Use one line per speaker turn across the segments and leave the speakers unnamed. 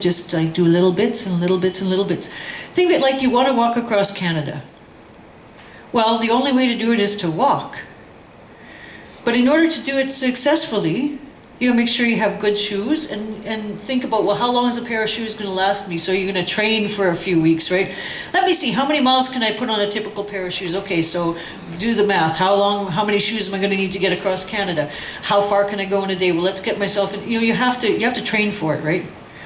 just like do little bits and little bits and little bits. Think of it like you want to walk across Canada. Well, the only way to do it is to walk. But in order to do it successfully, you gotta make sure you have good shoes and think about, well, how long is a pair of shoes gonna last me? So you're gonna train for a few weeks, right? Let me see, how many miles can I put on a typical pair of shoes? Okay, so do the math. How many shoes am I gonna need to get across Canada? How far can I go in a day? Well, let's get myself in, you have to train for it, right?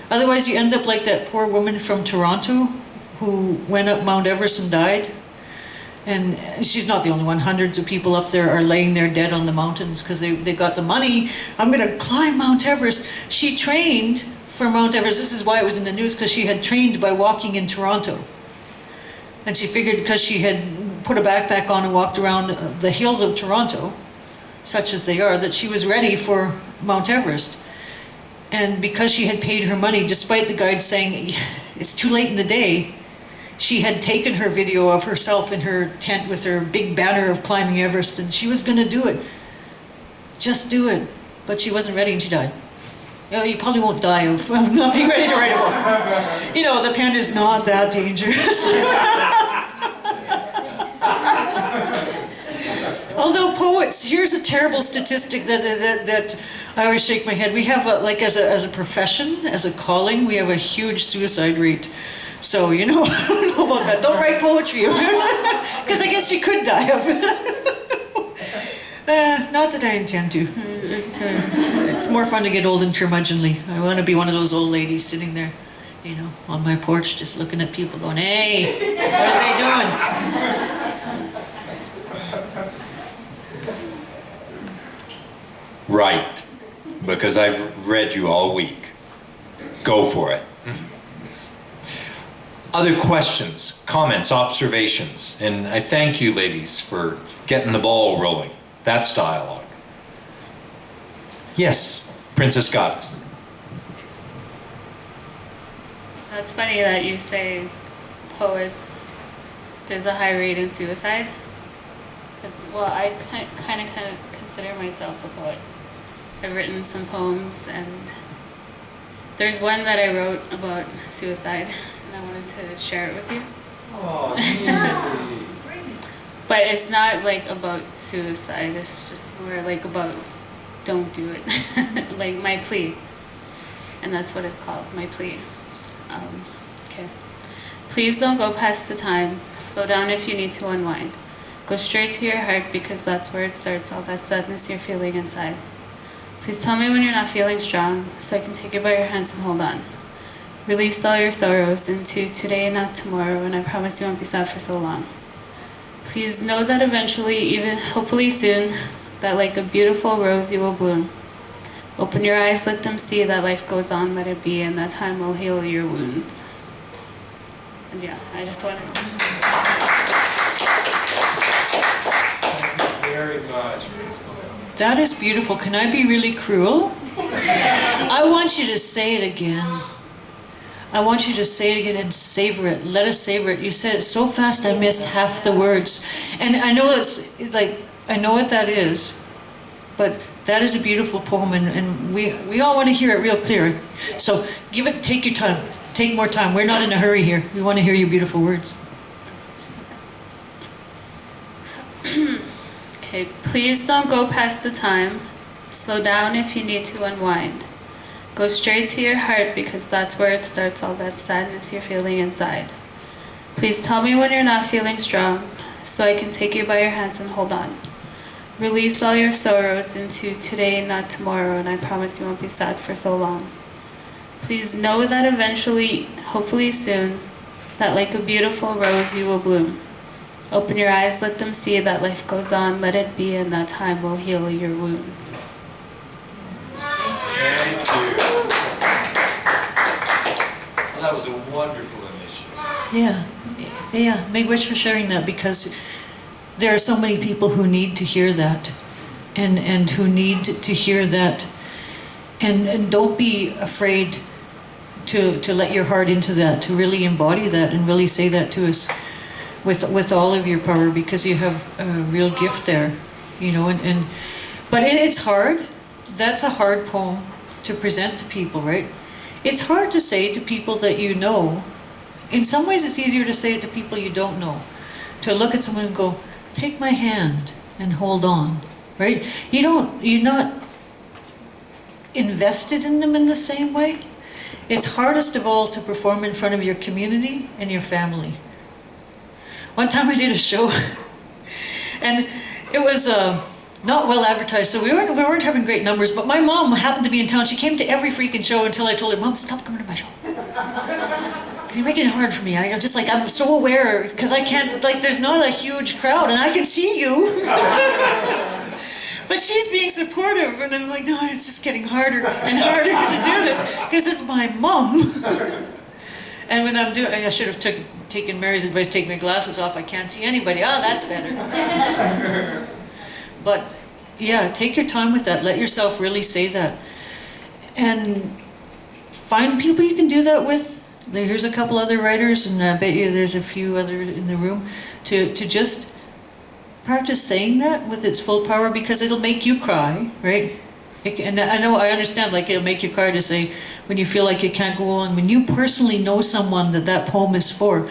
Otherwise you end up like that poor woman from Toronto who went up Mount Everest and died. And she's not the only one. Hundreds of people up there are laying there dead on the mountains because they got the money. I'm going to climb Mount Everest. She trained for Mount Everest. This is why it was in the news, because she had trained by walking in Toronto. And she figured because she had put a backpack on and walked around the hills of Toronto, such as they are, that she was ready for Mount Everest. And because she had paid her money, despite the guide saying, it's too late in the day, she had taken her video of herself in her tent with her big banner of climbing Everest, and she was going to do it. Just do it. But she wasn't ready and she died. You know, you probably won't die of not being ready to write a book. You know, the pen is not that dangerous. Although poets, here's a terrible statistic that I always shake my head. We have, like as a profession, as a calling, we have a huge suicide rate. So, you know, I don't know about that. Don't write poetry, because I guess you could die of it. Not that I intend to. It's more fun to get old and curmudgeonly. I want to be one of those old ladies sitting there, you know, on my porch, just looking at people going, hey, what are they doing?
Right, because I've read you all week. Go for it. Other questions, comments, observations? And I thank you, ladies, for getting the ball rolling. That's dialogue. Yes, Princess Goddess.
That's funny that you say poets, there's a high rate in suicide. Because, well, I kind of consider myself a poet. I've written some poems, and there's one that I wrote about suicide. I wanted to share it with you.
Oh,
but it's not like about suicide, it's just more like about don't do it. Like my plea. And that's what it's called, my plea. Okay. Please don't go past the time. Slow down if you need to unwind. Go straight to your heart because that's where it starts, all that sadness you're feeling inside. Please tell me when you're not feeling strong so I can take you by your hands and hold on. Release all your sorrows into today and not tomorrow, and I promise you won't be sad for so long. Please know that eventually, even hopefully soon, that like a beautiful rose you will bloom. Open your eyes, let them see that life goes on, let it be, and that time will heal your wounds. And yeah, I just wanted to...
Thank you very much, Princess.
That is beautiful. Can I be really cruel? I want you to say it again. I want you to say it again and savor it. Let us savor it. You said it so fast I missed half the words. And I know it's like, I know what that is, but that is a beautiful poem, and we all want to hear it real clear. So take your time. Take more time. We're not in a hurry here. We want to hear your beautiful words.
Okay, please don't go past the time. Slow down if you need to unwind. Go straight to your heart because that's where it starts, all that sadness you're feeling inside. Please tell me when you're not feeling strong so I can take you by your hands and hold on. Release all your sorrows into today and not tomorrow, and I promise you won't be sad for so long. Please know that eventually, hopefully soon, that like a beautiful rose you will bloom. Open your eyes, let them see that life goes on, let it be, and that time will heal your wounds.
Thank you. Well, that was a wonderful initiative.
Yeah. Make wish for sharing that, because there are so many people who need to hear that, and who need to hear that, and don't be afraid to let your heart into that, to really embody that and really say that to us with all of your power, because you have a real gift there, you know. But it's hard. That's a hard poem to present to people, right? It's hard to say to people that you know. In some ways, it's easier to say it to people you don't know. To look at someone and go, take my hand and hold on, right? You're not invested in them in the same way. It's hardest of all to perform in front of your community and your family. One time I did a show and it was not well advertised, so we weren't having great numbers, but my mom happened to be in town. She came to every freaking show until I told her, Mom, stop coming to my show. You're making it hard for me. I'm just like, I'm so aware, because I can't, like, there's not a huge crowd, and I can see you. But she's being supportive, and I'm like, no, it's just getting harder and harder to do this, because it's my mom. And when I'm doing, I should have taken Mary's advice, take my glasses off, I can't see anybody. Oh, that's better. But yeah, take your time with that. Let yourself really say that. And find people you can do that with. Here's a couple other writers, and I bet you there's a few other in the room, to just practice saying that with its full power, because it'll make you cry, right? And I understand, like, it'll make you cry to say when you feel like you can't go on. When you personally know someone that poem is for,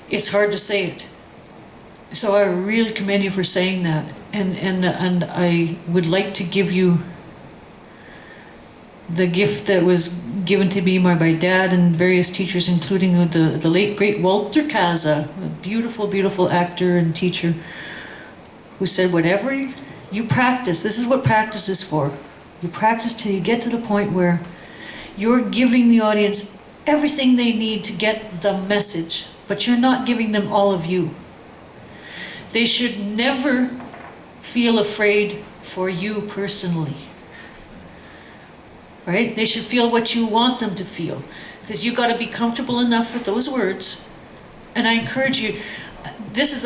it's hard to say it. So I really commend you for saying that. And I would like to give you the gift that was given to me by my dad and various teachers, including the late, great Walter Kaza, a beautiful, beautiful actor and teacher, who said, whatever you practice, this is what practice is for. You practice till you get to the point where you're giving the audience everything they need to get the message, but you're not giving them all of you. They should never feel afraid for you personally. Right? They should feel what you want them to feel, because you got to be comfortable enough with those words. And I encourage you, this is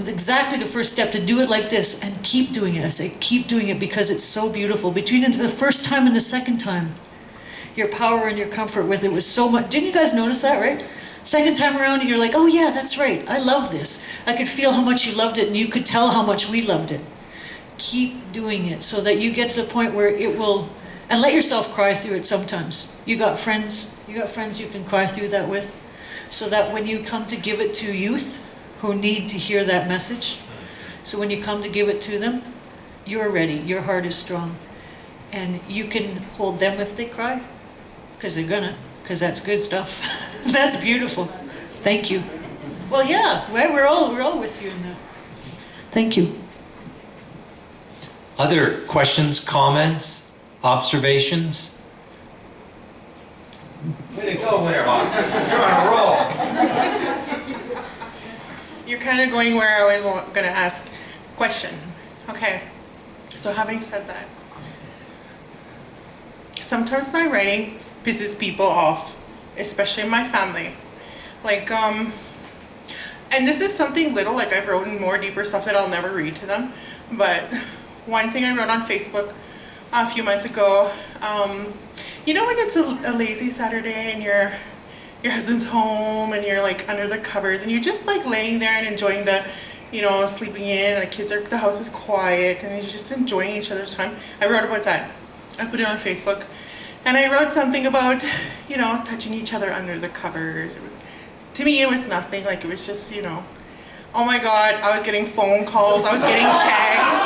exactly the first step, to do it like this and keep doing it. I say keep doing it because it's so beautiful. Between the first time and the second time, your power and your comfort with it was so much. Didn't you guys notice that, right? Second time around, you're like, oh yeah, that's right. I love this. I could feel how much you loved it, and you could tell how much we loved it. Keep doing it so that you get to the point where it will. And let yourself cry through it sometimes. You got friends you can cry through that with, so that when you come to give it to youth who need to hear that message, so when you come to give it to them, you're ready, your heart is strong. And you can hold them if they cry, because because that's good stuff. That's beautiful. Thank you. Well, yeah, we're all with you in that. Thank you.
Other questions, comments? Observations?
Way to go, Winterhawk. You're on a roll.
You're kind of going where I was going to ask a question. Okay, so having said that, sometimes my writing pisses people off, especially my family. Like, and this is something little, like I've written more deeper stuff that I'll never read to them, but one thing I wrote on Facebook a few months ago, you know when it's a lazy Saturday and your husband's home and you're like under the covers and you're just like laying there and enjoying the, sleeping in, the house is quiet and you're just enjoying each other's time. I wrote about that. I put it on Facebook, and I wrote something about, touching each other under the covers. To me it was nothing, like it was just, oh my God, I was getting phone calls, I was getting texts.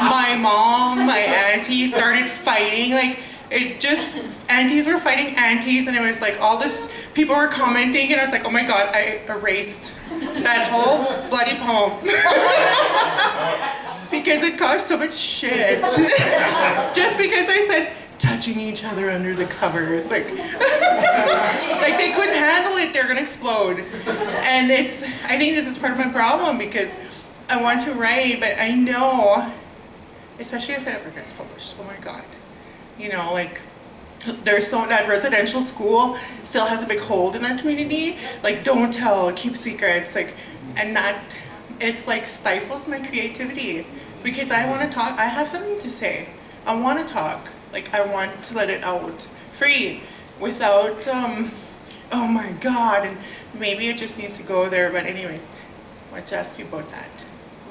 My mom, my auntie started fighting, like aunties were fighting aunties, and it was like all this, people were commenting, and I was like, oh my God, I erased that whole bloody poem. Because it caused so much shit. Just because I said, touching each other under the covers, like they couldn't handle it, they're gonna explode. And I think this is part of my problem, because I want to write, but I know, especially if it ever gets published, oh my God, there's that residential school still has a big hold in our community, like don't tell, keep secrets, and that, it's like stifles my creativity, because I want to talk, I have something to say, I want to talk. I want to let it out free without, oh my God, and maybe it just needs to go there, but anyways, I wanted to ask you about that.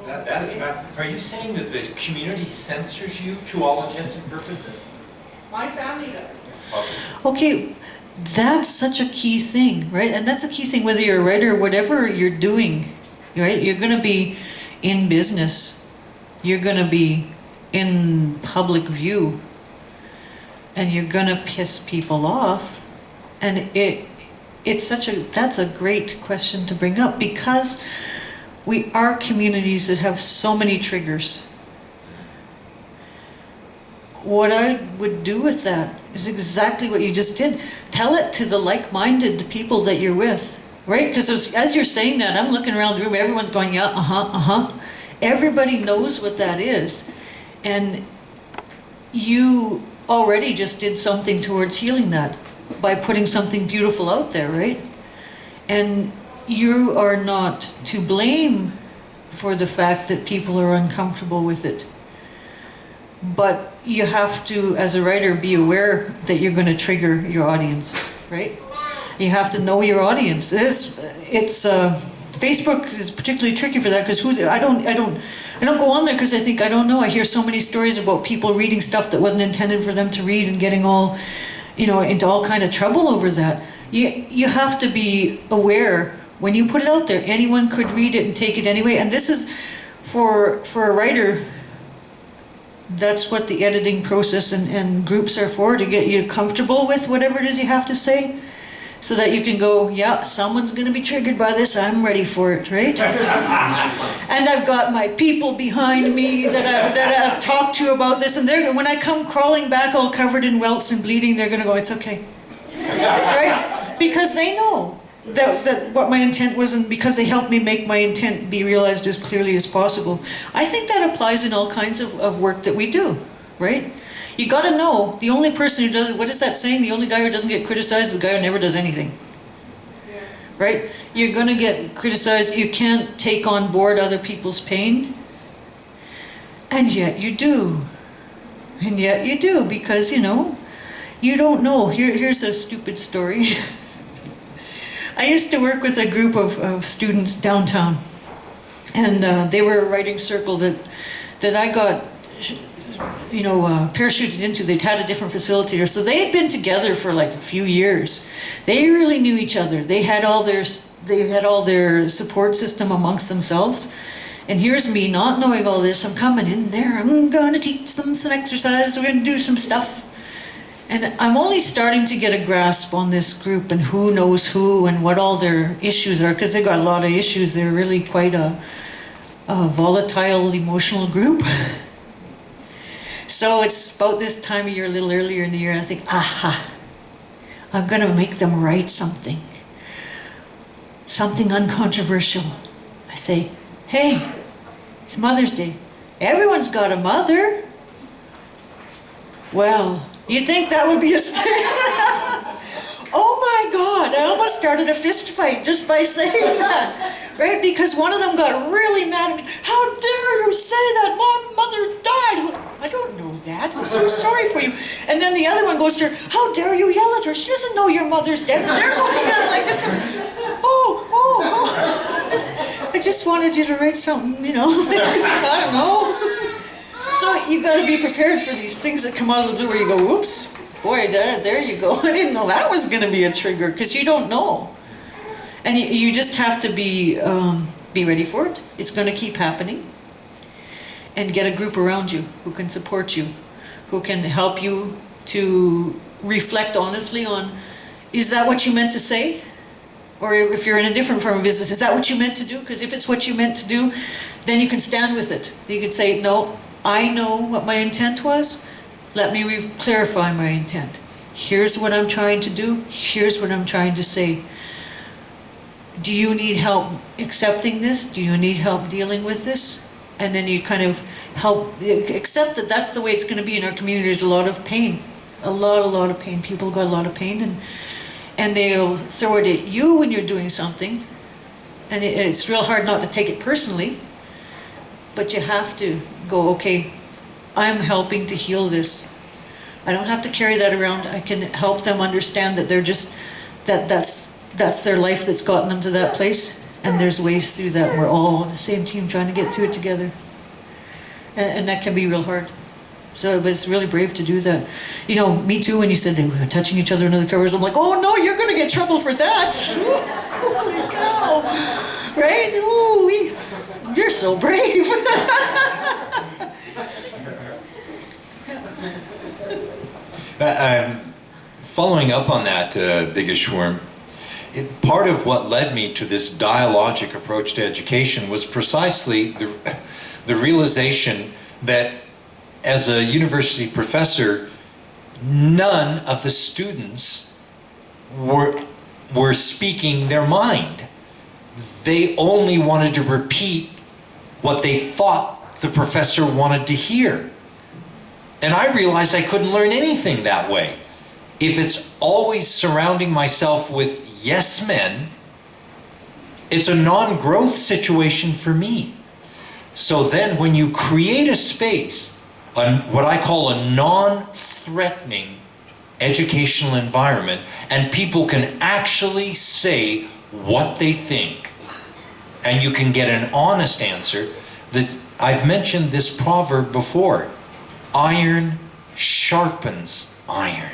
That is bad. Are you saying that the community censors you to all intents and purposes?
My family does.
Okay, that's such a key thing, right? And that's a key thing whether you're a writer or whatever you're doing, right? You're going to be in business. You're going to be in public view. And you're going to piss people off. And that's a great question to bring up, because we are communities that have so many triggers. What I would do with that is exactly what you just did. Tell it to the like-minded people that you're with, right? Because as you're saying that, I'm looking around the room, everyone's going, yeah, Everybody knows what that is. And you already just did something towards healing that by putting something beautiful out there, right? And you are not to blame for the fact that people are uncomfortable with it. But you have to, as a writer, be aware that you're going to trigger your audience, right? You have to know your audience. Facebook is particularly tricky for that, because I don't go on there because I think, I don't know. I hear so many stories about people reading stuff that wasn't intended for them to read and getting all, into all kind of trouble over that. You have to be aware when you put it out there. Anyone could read it and take it anyway. And this is for a writer. That's what the editing process and groups are for, to get you comfortable with whatever it is you have to say, so that you can go, yeah, someone's going to be triggered by this, I'm ready for it, right? And I've got my people behind me that I've talked to about this, and when I come crawling back all covered in welts and bleeding, they're going to go, it's okay. Right? Because they know that what my intent was, and because they helped me make my intent be realized as clearly as possible. I think that applies in all kinds of work that we do, right? You got to know, the only person who does, what is that saying? The only guy who doesn't get criticized is the guy who never does anything. Yeah. Right? You're going to get criticized. You can't take on board other people's pain. And yet you do. And yet you do, because, you don't know. Here's a stupid story. I used to work with a group of students downtown, and they were a writing circle that I got, parachuted into. They'd had a different facilitator, so they had been together for like a few years. They really knew each other. They had all their support system amongst themselves. And here's me not knowing all this. I'm coming in there. I'm going to teach them some exercise. We're going to do some stuff. And I'm only starting to get a grasp on this group and who knows who and what all their issues are, because they've got a lot of issues. They're really quite a volatile, emotional group. So it's about this time of year, a little earlier in the year, and I think, I'm going to make them write something uncontroversial. I say, hey, it's Mother's Day. Everyone's got a mother. Well, you'd think that would be a Oh my God, I almost started a fist fight just by saying that, right? Because one of them got really mad at me. How dare you say that? My mother died. I don't know that. I'm so sorry for you. And then the other one goes to her, how dare you yell at her? She doesn't know your mother's dead. And they're going at it like this. Oh. I just wanted you to write something, I don't know. So you got to be prepared for these things that come out of the blue where you go, oops, boy, there you go. I didn't know that was going to be a trigger, because you don't know. And you just have to be ready for it. It's going to keep happening. And get a group around you who can support you, who can help you to reflect honestly on, is that what you meant to say? Or if you're in a different form of business, is that what you meant to do? Because if it's what you meant to do, then you can stand with it. You can say, no, I know what my intent was. Let me clarify my intent. Here's what I'm trying to do. Here's what I'm trying to say. Do you need help accepting this? Do you need help dealing with this? And then you kind of help accept that that's the way it's going to be in our community. There's a lot of pain. A lot of pain. People got a lot of pain, and they'll throw it at you when you're doing something. And it's real hard not to take it personally. But you have to go, okay, I'm helping to heal this. I don't have to carry that around. I can help them understand that they're just, that's their life that's gotten them to that place. And there's ways through that. We're all on the same team trying to get through it together. And that can be real hard. So, but it's really brave to do that. You know, me too, when you said they were touching each other under the covers, I'm like, oh no, you're gonna get in trouble for that. Holy cow. Right? Ooh, you're so brave.
Following up on that, Biggest Worm, part of what led me to this dialogic approach to education was precisely the realization that as a university professor, none of the students were speaking their mind. They only wanted to repeat what they thought the professor wanted to hear. And I realized I couldn't learn anything that way. If it's always surrounding myself with yes men, it's a non-growth situation for me. So then when you create a space, what I call a non-threatening educational environment, and people can actually say what they think, and you can get an honest answer, that I've mentioned this proverb before, iron sharpens iron.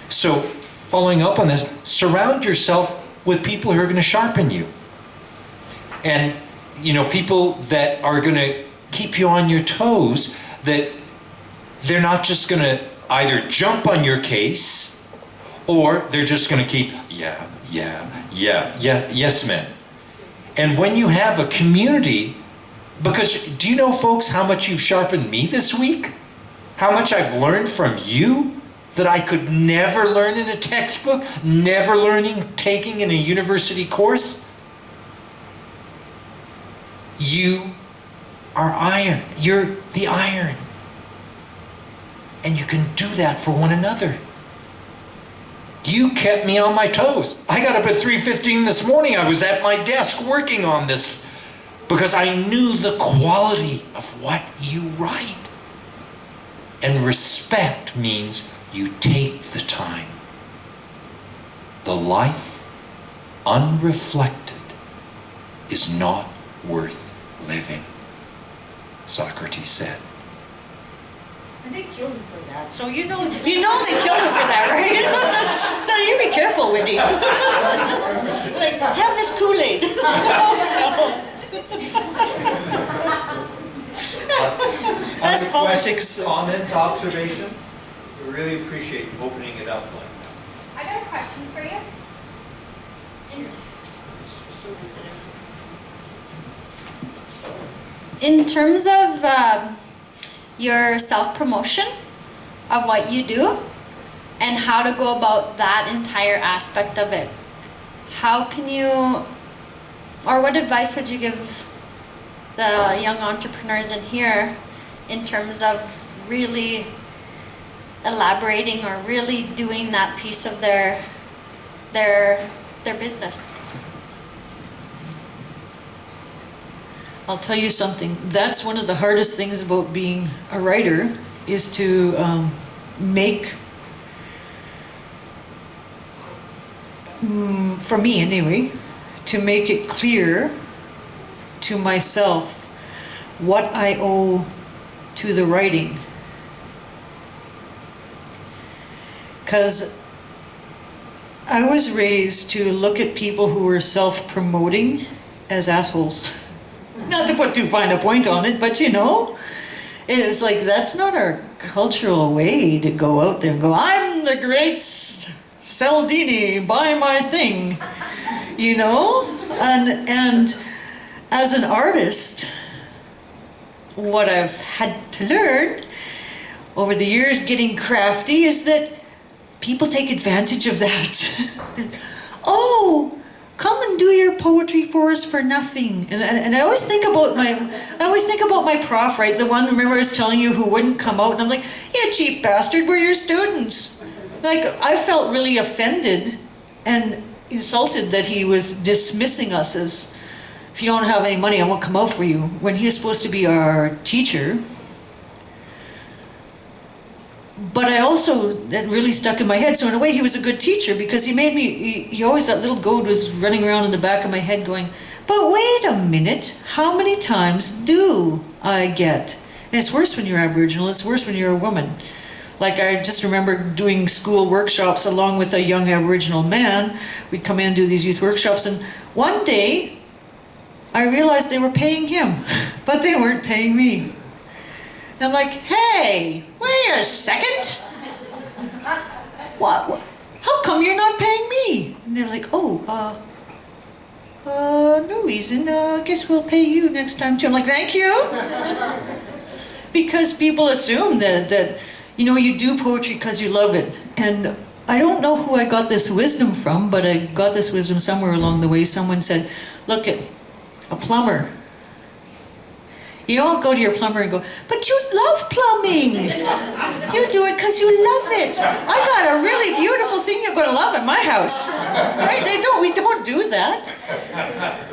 So following up on this, surround yourself with people who are going to sharpen you. And you know, people that are going to keep you on your toes, that they're not just going to either jump on your case, or they're just going to keep, yes men. And when you have a community, because do you know, folks, how much you've sharpened me this week? How much I've learned from you that I could never learn in a textbook, never taking in a university course? You are iron. You're the iron. And you can do that for one another. You kept me on my toes. I got up at 3:15 this morning. I was at my desk working on this because I knew the quality of what you write. And respect means you take the time. The life unreflected is not worth living, Socrates said.
And they killed him for that. So you know they killed him for that, right? So you be careful, Wendy. Like, have this Kool-Aid. That's
Other
politics.
questions, comments, observations? We really appreciate opening it up like that.
I got a question for you. In terms of your self-promotion of what you do and how to go about that entire aspect of it, how can you, or what advice would you give the young entrepreneurs in here in terms of really elaborating or really doing that piece of their business?
I'll tell you something. That's one of the hardest things about being a writer, is to make, for me anyway, to make it clear to myself what I owe to the writing. Because I was raised to look at people who were self-promoting as assholes. Not to put too fine a point on it, but you know, it's like, that's not our cultural way to go out there and go, I'm the great Saldini, buy my thing, you know? And as an artist, what I've had to learn over the years getting crafty is that people take advantage of that. Oh, come and do your poetry for us for nothing. And I always think about my prof, right? The one, remember I was telling you, who wouldn't come out, and I'm like, you cheap bastard, we're your students. Like, I felt really offended and insulted that he was dismissing us as, if you don't have any money, I won't come out for you, when he was supposed to be our teacher. But I also, that really stuck in my head. So in a way, he was a good teacher, because he made me, he always, that little goat was running around in the back of my head going, but wait a minute, how many times do I get And it's worse when you're Aboriginal, it's worse when you're a woman. Like I just remember doing school workshops along with a young Aboriginal man. We'd come in and do these youth workshops, and one day I realized they were paying him, but they weren't paying me. And I'm like, hey, wait a second. What? How come you're not paying me? And they're like, no reason. I guess we'll pay you next time too. I'm like, thank you. Because people assume that you do poetry because you love it. And I don't know who I got this wisdom from, but I got this wisdom somewhere along the way. Someone said, look at a plumber. You don't go to your plumber and go, but you love plumbing. You do it because you love it. I got a really beautiful thing you're going to love in my house. Right? We don't do that.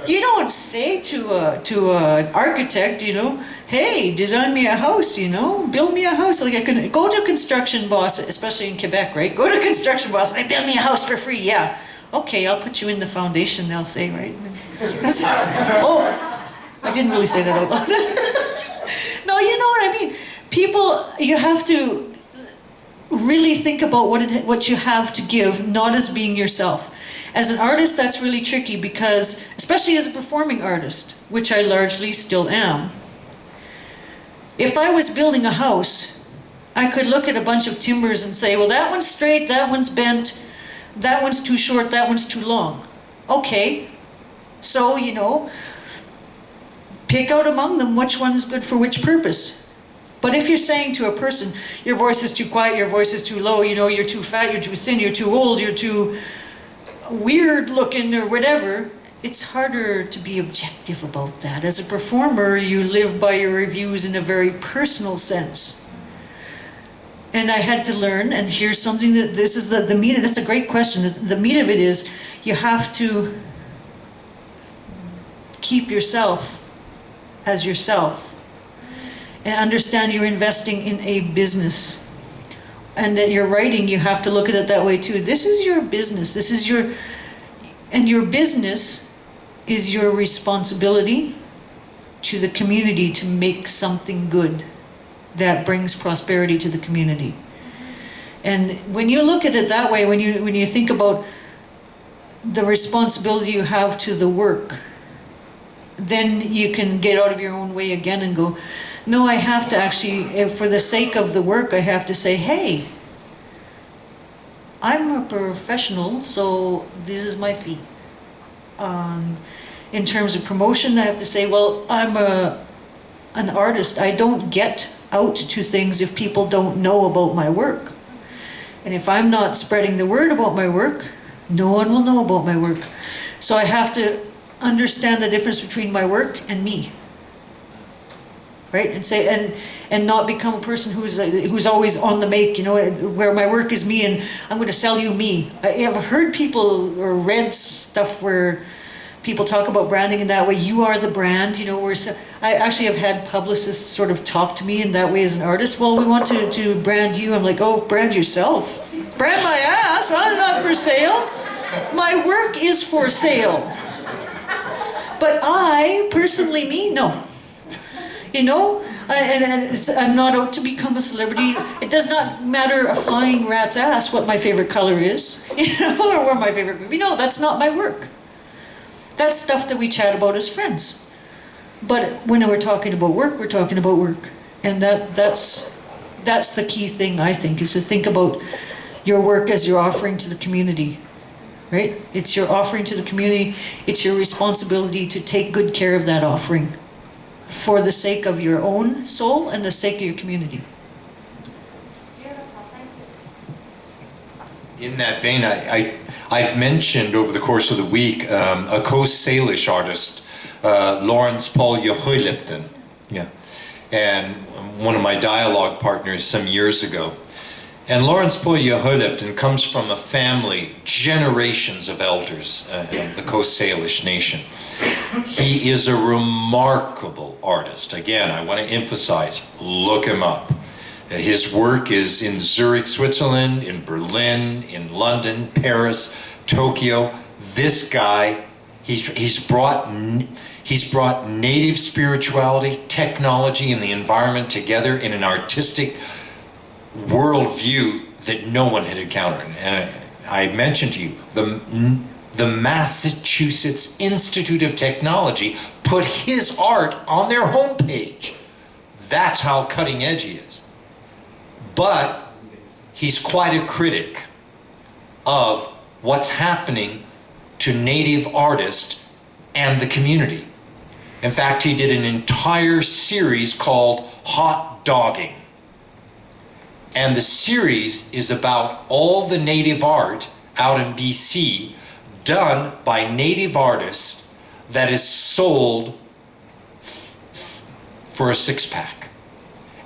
You don't say to an architect, hey, design me a house, build me a house. Like go to a construction boss, especially in Quebec, right? Go to a construction boss, they build me a house for free, yeah. Okay, I'll put you in the foundation, they'll say, right? Oh, I didn't really say that out loud. No, you know what I mean. People, you have to really think about what you have to give, not as being yourself. As an artist, that's really tricky because, especially as a performing artist, which I largely still am, if I was building a house, I could look at a bunch of timbers and say, well, that one's straight, that one's bent, that one's too short, that one's too long. Okay, so, pick out among them which one is good for which purpose. But if you're saying to a person, your voice is too quiet, your voice is too low, you're too fat, you're too thin, you're too old, you're too weird looking or whatever, it's harder to be objective about that. As a performer, you live by your reviews in a very personal sense. And I had to learn, and here's something this is the meat, that's a great question. The meat of it is, you have to keep yourself as yourself and understand you're investing in a business, and that your writing, you have to look at it that way too. This is your business, and your business is your responsibility to the community to make something good that brings prosperity to the community. And when you look at it that way, when you think about the responsibility you have to the work, then you can get out of your own way again and go, no, I have to actually, for the sake of the work, I have to say, hey, I'm a professional, so this is my fee. In terms of promotion, I have to say, well, I'm an artist. I don't get out to things if people don't know about my work. And if I'm not spreading the word about my work, no one will know about my work. So I have to understand the difference between my work and me, right? And say, and not become a person who's always on the make, where my work is me and I'm going to sell you me. I've heard people or read stuff where people talk about branding in that way. You are the brand, I actually have had publicists sort of talk to me in that way as an artist. Well, we want to brand you. I'm like, oh, brand yourself. Brand my ass. I'm not for sale. My work is for sale. But I, personally, me, no. I'm not out to become a celebrity. It does not matter a flying rat's ass what my favorite color is, or what my favorite movie. No, that's not my work. That's stuff that we chat about as friends. But when we're talking about work, we're talking about work. And that's the key thing, I think, is to think about your work as your offering to the community. Right? It's your offering to the community. It's your responsibility to take good care of that offering for the sake of your own soul and the sake of your community.
Beautiful, thank you.
In that vein, I've mentioned over the course of the week a Coast Salish artist, Lawrence Paul Yehoilipton, and one of my dialogue partners some years ago. And Lawrence Paul Yehoilipton comes from a family, generations of elders in the Coast Salish nation. He is a remarkable artist. Again, I want to emphasize, look him up. His work is in Zurich, Switzerland, in Berlin, in London, Paris, Tokyo. This guy, he's He's brought native spirituality, technology, and the environment together in an artistic worldview that no one had encountered. And I mentioned to you, the Massachusetts Institute of Technology put his art on their homepage. That's how cutting edge he is. But he's quite a critic of what's happening to native artists and the community. In fact, he did an entire series called Hot Dogging. And the series is about all the native art out in BC done by native artists that is sold for a six-pack.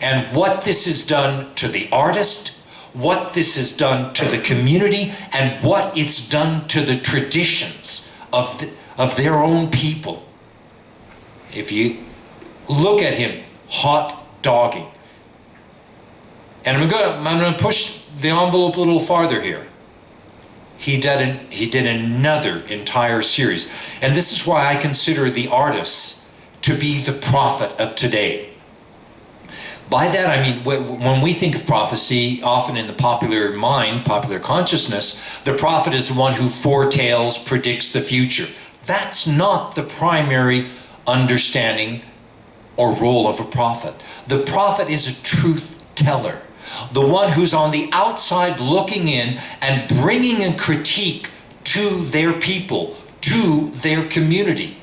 And what this has done to the artist, what this has done to the community, and what it's done to the traditions of their own people. If you look at him, hot dogging. And I'm going to push the envelope a little farther here. He did another entire series. And this is why I consider the artists to be the prophet of today. By that I mean, when we think of prophecy, often in the popular mind, popular consciousness, the prophet is the one who foretells, predicts the future. That's not the primary understanding or role of a prophet. The prophet is a truth teller, the one who's on the outside looking in and bringing a critique to their people, to their community.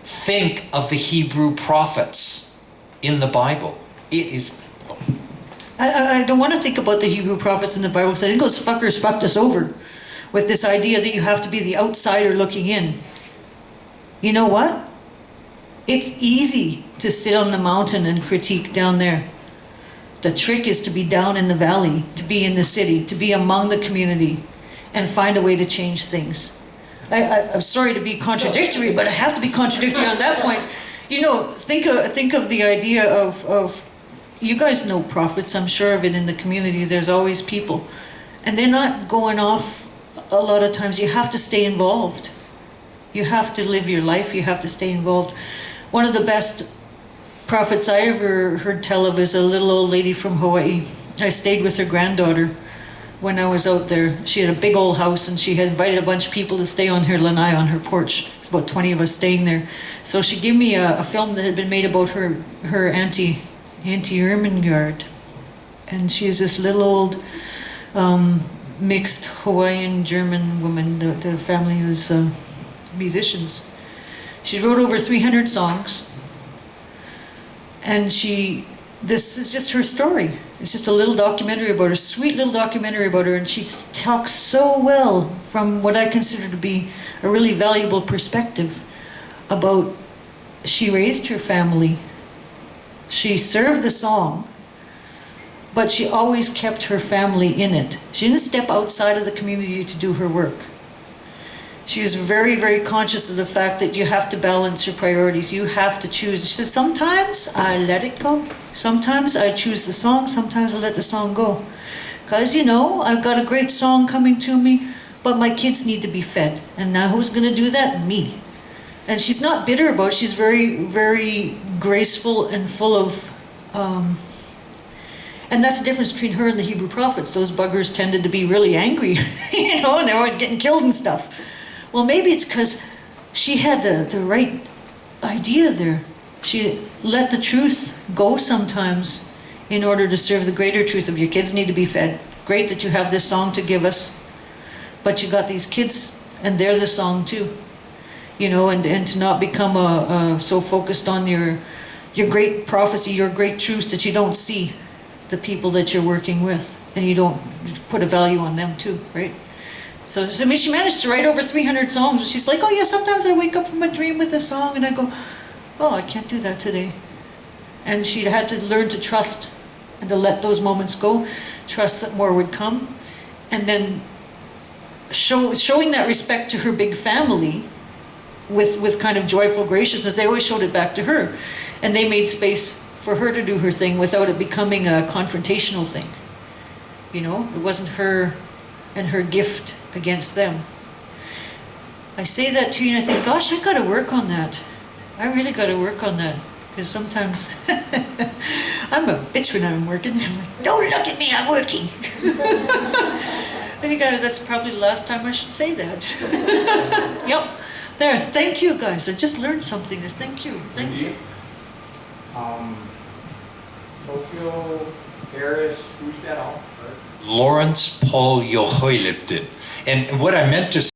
Think of the Hebrew prophets in the Bible. It is...
I don't want to think about the Hebrew prophets in the Bible because I think those fuckers fucked us over with this idea that you have to be the outsider looking in. You know what? It's easy to sit on the mountain and critique down there. The trick is to be down in the valley, to be in the city, to be among the community and find a way to change things. I'm sorry to be contradictory, but I have to be contradictory on that point. You know, think of the idea of you guys know prophets, I'm sure of it in the community. There's always people. And they're not going off a lot of times. You have to stay involved. You have to live your life. You have to stay involved. One of the best prophets I ever heard tell of is a little old lady from Hawaii. I stayed with her granddaughter when I was out there. She had a big old house and she had invited a bunch of people to stay on her lanai on her porch. It's about 20 of us staying there. So she gave me a film that had been made about her Auntie Ermengarde. And she is this little old mixed Hawaiian German woman. The family was musicians. She wrote over 300 songs. And this is just her story. It's just a little documentary about her, sweet little documentary about her, and she talks so well from what I consider to be a really valuable perspective about she raised her family. She served the song, but she always kept her family in it. She didn't step outside of the community to do her work. She was very, very conscious of the fact that you have to balance your priorities. You have to choose. She said, sometimes I let it go. Sometimes I choose the song. Sometimes I let the song go. Because, you know, I've got a great song coming to me, but my kids need to be fed. And now who's going to do that? Me. And she's not bitter about it. She's very, very graceful and full of... and that's the difference between her and the Hebrew prophets. Those buggers tended to be really angry, you know, and they're always getting killed and stuff. Well, maybe it's because she had the right idea there. She let the truth go sometimes in order to serve the greater truth of your kids need to be fed. Great that you have this song to give us, but you got these kids and they're the song too. You know, and to not become so focused on your great prophecy, your great truth that you don't see the people that you're working with and you don't put a value on them too, right? So, I mean, she managed to write over 300 songs. She's like, oh yeah, sometimes I wake up from a dream with a song and I go, oh, I can't do that today. And she had to learn to trust and to let those moments go, trust that more would come. And then showing that respect to her big family with kind of joyful graciousness, they always showed it back to her. And they made space for her to do her thing without it becoming a confrontational thing. You know, it wasn't her and her gift against them. I say that to you and I think, gosh, I got to work on that. I really got to work on that because sometimes I'm a bitch when I'm working. I'm like, don't look at me, I'm working. I think that's probably the last time I should say that. Yep. There. Thank you, guys. I just learned something there. Thank you. Thank you.
Tokyo, Paris, who's that all?
Lawrence Paul Johoilipton. And what I meant to